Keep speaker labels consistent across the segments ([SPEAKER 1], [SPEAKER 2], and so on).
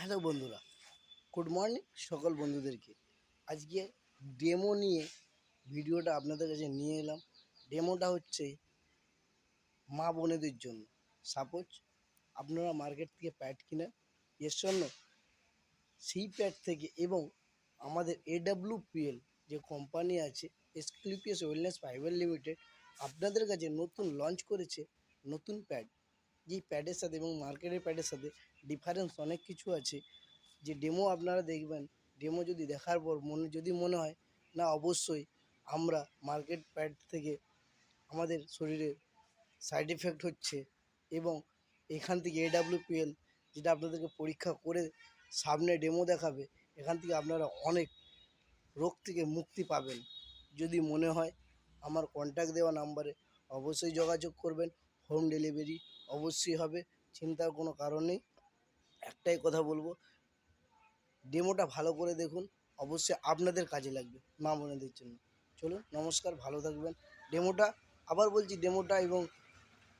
[SPEAKER 1] Hello বন্ধুরা, good morning সকল বন্ধুদেরকে। আজকে ডেমো নিয়ে ভিডিওটা আপনাদের কাছে নিয়ে এলাম। ডেমোটা হচ্ছে মা বোনেদের জন্য। সাপোজ আপনারা মার্কেট থেকে প্যাড কিনেন, এর জন্য সেই প্যাড থেকে এবং আমাদের AWPL যে কোম্পানি আছে, এসক্লিপিয়াস ওয়েলনেস প্রাইভেট লিমিটেড, আপনাদের কাছে নতুন লঞ্চ করেছে নতুন প্যাড। যেই প্যাডের সাথে এবং মার্কেটের প্যাডের সাথে ডিফারেন্স অনেক কিছু আছে। যে ডেমো আপনারা দেখবেন, ডেমো যদি দেখার পর যদি মনে হয় না অবশ্যই আমরা মার্কেট প্যাড থেকে আমাদের শরীরে সাইড এফেক্ট হচ্ছে, এবং এখান থেকে AWPL যেটা আপনাদেরকে পরীক্ষা করে সামনে ডেমো দেখাবে, এখান থেকে আপনারা অনেক রোগ থেকে মুক্তি পাবেন। যদি মনে হয় আমার কন্ট্যাক্ট দেওয়া নাম্বারে অবশ্যই যোগাযোগ করবেন। হোম ডেলিভারি অবশ্যই হবে, চিন্তার কোনো কারণ নেই। একটাই কথা বলবো, ডেমোটা ভালো করে দেখুন, অবশ্যই আপনাদের কাজে লাগবে মা বোনেদের জন্য। চলুন, নমস্কার, ভালো থাকবেন। ডেমোটা আবার বলছি, ডেমোটা এবং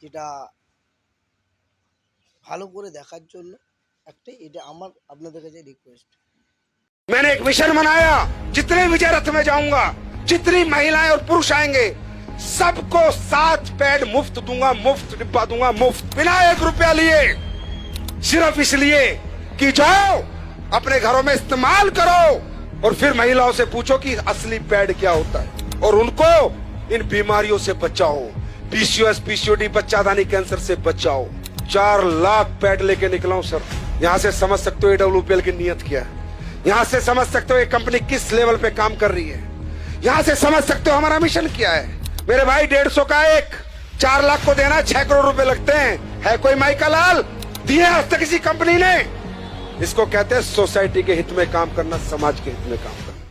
[SPEAKER 1] যেটা ভালো করে দেখার জন্য একটাই, এটা আমার আপনাদের কাছে রিকোয়েস্ট।
[SPEAKER 2] मैंने एक मिशन बनाया, जितने विजय रथ में जाऊंगा, जितनी महिलाएं और पुरुष आएंगे, सबको 7 पैड मुफ्त दूंगा, मुफ्त डिब्बा दूंगा, मुफ्त, बिना 1 रुपया लिए। सिर्फ इसलिए कि जाओ अपने घरों में इस्तेमाल करो और फिर महिलाओं से पूछो कि असली पैड क्या होता है, और उनको इन बीमारियों से बचाओ। PCOS, PCOD, बच्चादानी कैंसर से बचाओ। 4 लाख पैड लेके निकला हूं सर। यहां से समझ सकते हो AWPL की नीयत क्या है। यहां से समझ सकते हो ये कंपनी किस लेवल पे काम कर रही है। यहां से समझ सकते हो हमारा मिशन क्या है। मेरे भाई 150 का एक, 4 लाख को देना 6 करोड़ रुपए लगते हैं। है कोई माई का लाल दिए आज तक किसी कंपनी ने? इसको कहते हैं सोसाइटी के हित में काम करना, समाज के हित में काम करना।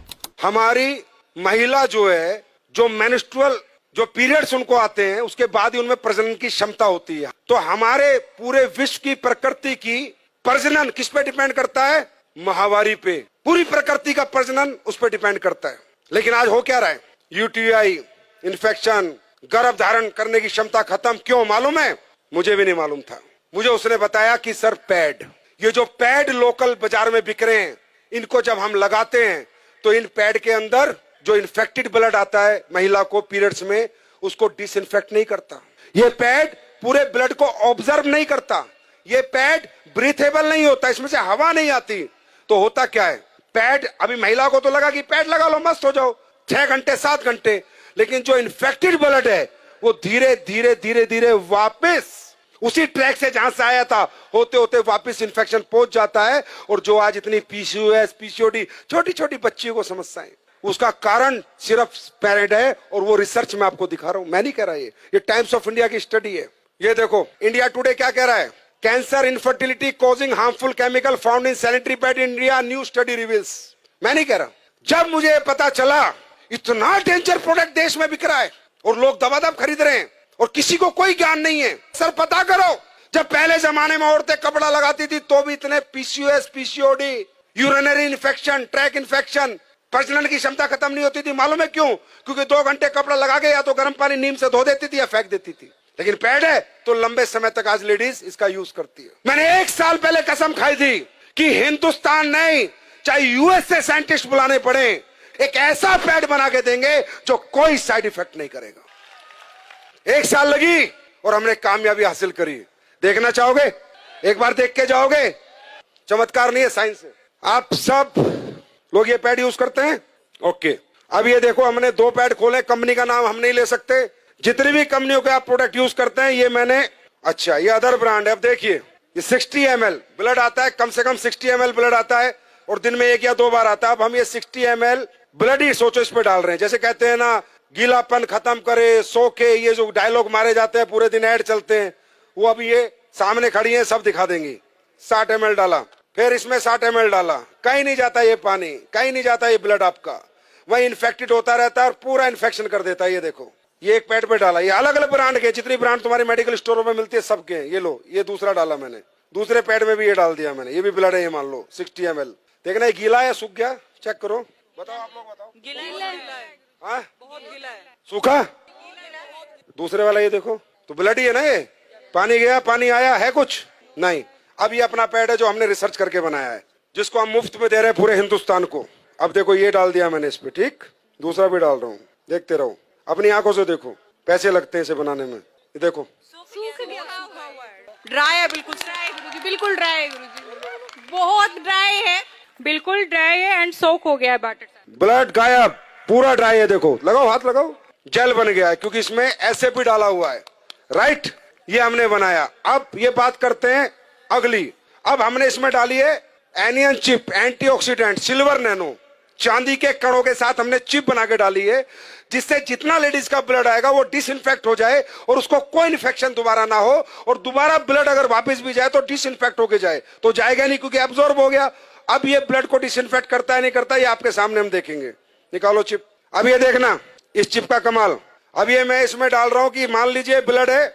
[SPEAKER 2] हमारी महिला जो है, जो मेंस्ट्रुअल जो पीरियड्स उनको आते हैं, उसके बाद ही उनमें प्रजनन की क्षमता होती है। तो हमारे पूरे विश्व की प्रकृति की प्रजनन किस पे डिपेंड करता है? महावारी पे। पूरी प्रकृति का प्रजनन उस पर डिपेंड करता है। लेकिन आज हो क्या रहा है? UTI, इन्फेक्शन, गर्भ धारण करने की क्षमता खत्म। क्यों मालूम है? मुझे भी नहीं मालूम था। मुझे उसने बताया कि सर पैड, ये जो पैड लोकल बाजार में बिक रहे हैं, इनको जब हम लगाते हैं तो इन पैड के अंदर जो इन्फेक्टेड ब्लड आता है महिला को पीरियड्स में, उसको डिसइंफेक्ट नहीं करता। ये पैड पूरे ब्लड को ऑब्जर्व नहीं करता। ये पैड ब्रीथेबल नहीं होता, इसमें से हवा नहीं आती। तो होता क्या है? पैड अभी महिला को तो लगा कि पैड लगा लो मस्त हो जाओ, 6 घंटे 7 घंटे, लेकिन जो इन्फेक्टेड ब्लड है वो धीरे धीरे धीरे धीरे वापस उसी ट्रैक से जहां से आया था होते होते वापस इन्फेक्शन पहुंच जाता है। और जो आज इतनी PCOS, PCOD छोटी छोटी बच्चियों को समस्याएं, उसका कारण सिर्फ पैड है। और वो रिसर्च में आपको दिखा रहा हूं, मैं नहीं कह रहा, ये टाइम्स ऑफ इंडिया की स्टडी है। ये देखो इंडिया टुडे क्या कह रहा है? Cancer, infertility causing harmful chemical found in sanitary pad in India, new study reveals. मैं नहीं कह रहा। जब मुझे पता चला इतना डेंजर प्रोडक्ट देश में बिक रहा है और लोग दबादब खरीद रहे हैं और किसी को कोई ज्ञान नहीं है, सर पता करो, जब पहले जमाने में औरतें कपड़ा लगाती थी तो भी इतने PCOS, PCOD, urinary infection, track infection, प्रजनन की क्षमता खत्म नहीं होती थी। मालूम है क्यों? क्योंकि 2 घंटे कपड़ा लगा के या तो गर्म पानी नीम से धो देती थी या फेंक देती थी। लेकिन पैड है तो लंबे समय तक आज लेडीज इसका यूज करती है। मैंने 1 साल पहले कसम खाई थी कि हिंदुस्तान नहीं, चाहे US से साइंटिस्ट बुलाने पड़े, एक ऐसा पैड बना के देंगे जो कोई साइड इफेक्ट नहीं करेगा। 1 साल लगी और हमने कामयाबी हासिल करी। देखना चाहोगे? एक बार देख के जाओगे। चमत्कार नहीं है, साइंस है। आप सब लोग ये पैड यूज करते हैं? ओके, अब ये देखो हमने 2 पैड खोले, कंपनी का नाम हम नहीं ले सकते। जितनी भी कंपनियों के आप प्रोडक्ट यूज करते हैं ये मैंने, अच्छा ये अदर ब्रांड है। अब देखिए ये 60 ml ब्लड आता है, कम से कम 60 ml ब्लड आता है और दिन में 1 या 2 बार आता है। अब हम ये 60 ml ब्लड ही सोचो इस पे डाल रहे हैं। जैसे कहते हैं ना, गीलापन खत्म करे, सो के, ये जो डायलॉग मारे जाते हैं पूरे दिन, ऐड चलते हैं, वो अब ये सामने खड़ी है, सब दिखा देंगी। 60 ml डाला, फिर इसमें 60 ml डाला, कहीं नहीं जाता ये पानी, कहीं नहीं जाता ये ब्लड आपका, वही इन्फेक्टेड होता रहता है और पूरा इन्फेक्शन कर देता है। ये देखो ये एक पैड पे डाला, ये अलग अलग ब्रांड के, जितनी ब्रांड तुम्हारी मेडिकल स्टोरों में मिलती है सबके। ये लो, ये दूसरा डाला मैंने, दूसरे पैड में भी ये डाल दिया मैंने। ये भी ब्लड है, ये मान लो 60 ml। देखना ये गीला है सूख गया, चेक करो, बताओ आप लोग बताओ।
[SPEAKER 3] गीला है,
[SPEAKER 2] हाँ
[SPEAKER 3] बहुत गीला है।
[SPEAKER 2] सूखा? दूसरे वाला ये देखो तो ब्लड ही है ना, ये पानी गया पानी आया है कुछ नहीं। अब ये अपना पैड है जो हमने रिसर्च करके बनाया है, जिसको हम मुफ्त में दे रहे हैं पूरे हिंदुस्तान को। अब देखो ये डाल दिया मैंने इस पे, ठीक, दूसरा भी डाल रहा हूँ, देखते रहो, अपनी आंखों से देखो, पैसे लगते हैं इसे बनाने में। ये देखो
[SPEAKER 3] ड्राई है, बिल्कुल ड्राई है गुरुजी, बिल्कुल ड्राई है गुरुजी, बहुत ड्राई है, बिल्कुल ड्राई है एंड सोक हो गया है बैटर।
[SPEAKER 2] ब्लड गायब, पूरा ड्राई है, देखो, लगाओ हाथ लगाओ, जेल बन गया है क्योंकि इसमें एसएपी डाला हुआ है, राइट। ये हमने बनाया। अब ये बात करते हैं अगली। अब हमने इसमें डाली है anion chip, antioxidant, silver nano, चांदी के कणों के साथ हमने चिप बना के डाली है, जिससे जितना लेडीज का ब्लड आएगा वो डिसइंफेक्ट हो जाए और उसको कोई इन्फेक्शन दोबारा ना हो, और दोबारा ब्लड अगर वापस भी जाए तो डिसइंफेक्ट होके जाए, तो जाएगा नहीं क्योंकि एब्जॉर्ब हो गया। अब ये ब्लड को डिसइंफेक्ट करता है नहीं करता, ये आपके सामने हम देखेंगे। निकालो चिप। अब ये देखना इस चिप का कमाल। अब ये मैं इसमें डाल रहा हूं कि मान लीजिए ब्लड है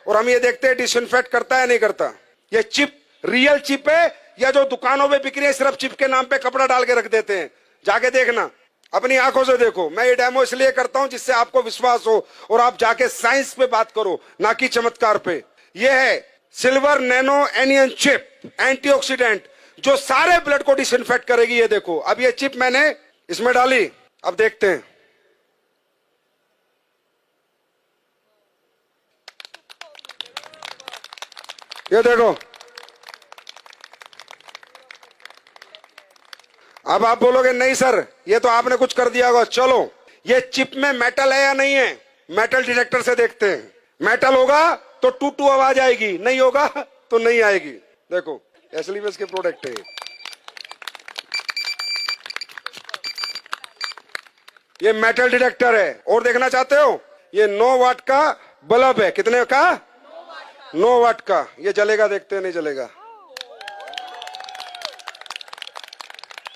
[SPEAKER 2] और हम ये देखते हैं डिसइंफेक्ट करता है नहीं करता। ये चिप रियल चिप है या जो दुकानों में बिक रही है सिर्फ चिप के नाम पे कपड़ा डाल के रख देते हैं, जाके देखना, अपनी आंखों से देखो। मैं ये डेमो इसलिए करता हूं जिससे आपको विश्वास हो और आप जाके साइंस पे बात करो, ना कि चमत्कार पे। ये है silver nano anion chip, antioxidant, जो सारे ब्लड को डिसइंफेक्ट करेगी। ये देखो, अब ये चिप मैंने इसमें डाली, अब देखते हैं। ये देखो, अब आप बोलोगे नहीं सर ये तो आपने कुछ कर दिया होगा। चलो, ये चिप में मेटल है या नहीं है, मेटल डिटेक्टर से देखते हैं। मेटल होगा तो टू टू आवाज आएगी, नहीं होगा तो नहीं आएगी। देखो एसलीवेस के प्रोडक्ट है ये मेटल डिटेक्टर है। और देखना चाहते हो, ये 9 वाट का बल्ब है। कितने का? 9 वाट का। ये जलेगा, देखते हैं नहीं जलेगा।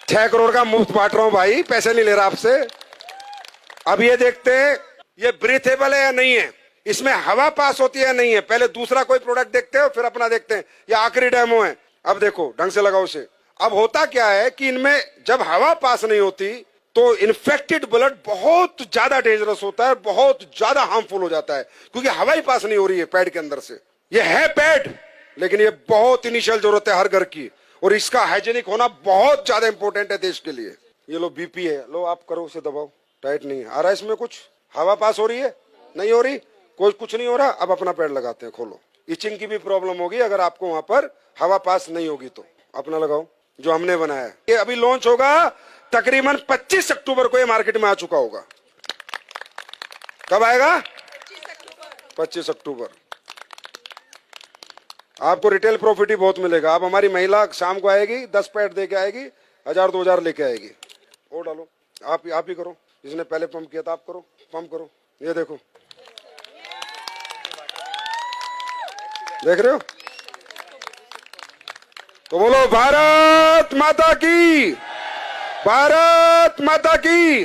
[SPEAKER 2] 6 करोड़ का मुफ्त बांट रहा हूं भाई, पैसे नहीं ले रहा आपसे। अब ये देखते हैं ये ब्रीथेबल है या नहीं है, इसमें हवा पास होती है या नहीं है। पहले दूसरा कोई प्रोडक्ट देखते हो फिर अपना देखते हैं। ये आखिरी डेमो है। अब देखो, ढंग से लगाओ इसे। अब होता क्या है कि इनमें जब हवा पास नहीं होती तो इन्फेक्टेड ब्लड बहुत ज्यादा डेंजरस होता है, बहुत ज्यादा हार्मफुल हो जाता है, क्योंकि हवा ही पास नहीं हो रही है पैड के अंदर से। ये है पैड, लेकिन ये बहुत इनिशियल जरूरत है हर घर की, और इसका हाइजेनिक होना बहुत ज्यादा इंपॉर्टेंट है देश के लिए। ये लो बीपी है, लो आप करो, उसे दबाओ, टाइट नहीं है। आ रहा है इसमें कुछ? हवा पास हो रही है? नहीं हो रही? कोई कुछ नहीं हो रहा। अब अपना पैड लगाते हैं, खोलो। इचिंग की भी प्रॉब्लम होगी अगर आपको वहां पर हवा पास नहीं होगी तो। अपना लगाओ जो हमने बनाया है। ये अभी लॉन्च होगा तकरीबन 25 अक्टूबर को, ये मार्केट में आ चुका होगा। कब आएगा? 25 अक्टूबर। आपको रिटेल प्रॉफिट ही बहुत मिलेगा। अब हमारी महिला शाम को आएगी, 10 पैड दे के आएगी, 1000-2000 लेके आएगी। और डालो, आप ही करो, जिसने पहले पंप किया था आप करो, पंप करो। ये देखो, देख रहे हो? तो बोलो भारत माता की, भारत माता की।